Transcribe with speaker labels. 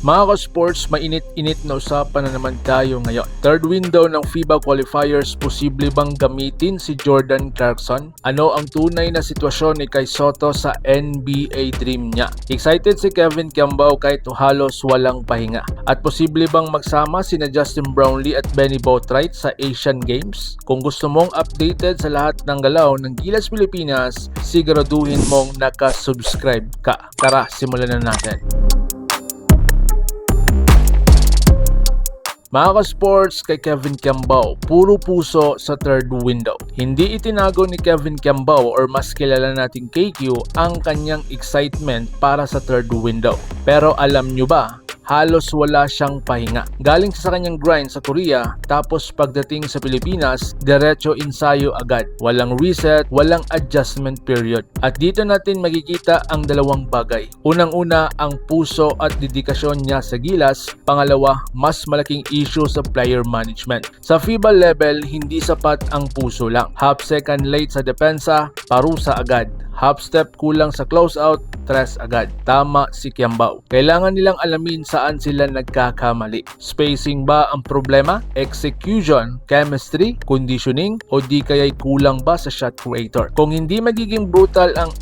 Speaker 1: Mga ka-sports, mainit-init na usapan na naman tayo ngayon. Third window ng FIBA qualifiers, posible bang gamitin si Jordan Clarkson? Ano ang tunay na sitwasyon ni Kai Sotto sa NBA dream niya? Excited si Kevin Kiambao kahit halos walang pahinga. At posible bang magsama sina Justin Brownlee at Benny Boatwright sa Asian Games? Kung gusto mong updated sa lahat ng galaw ng Gilas Pilipinas, siguraduhin mong nakasubscribe ka. Tara, simulan na natin. Mga ka-sports, kay Kevin Kiambao, puro puso sa third window. Hindi itinago ni Kevin Kiambao or mas kilala nating KQ ang kanyang excitement para sa third window. Pero alam nyo ba, halos wala siyang pahinga. Galing sa kanyang grind sa Korea, tapos pagdating sa Pilipinas, diretso ensayo agad. Walang reset, walang adjustment period. At dito natin makikita ang dalawang bagay. Unang-una, ang puso at dedikasyon niya sa Gilas. Pangalawa, mas malaking issue sa player management. Sa FIBA level, hindi sapat ang puso lang. Half second late sa depensa, parusa agad. Half step kulang sa closeout, tres agad. Tama si Kiambao. Kailangan nilang alamin saan sila nagkakamali. Spacing ba ang problema? Execution, chemistry, conditioning, o di kaya'y kulang ba sa shot creator? Kung hindi magiging brutal ang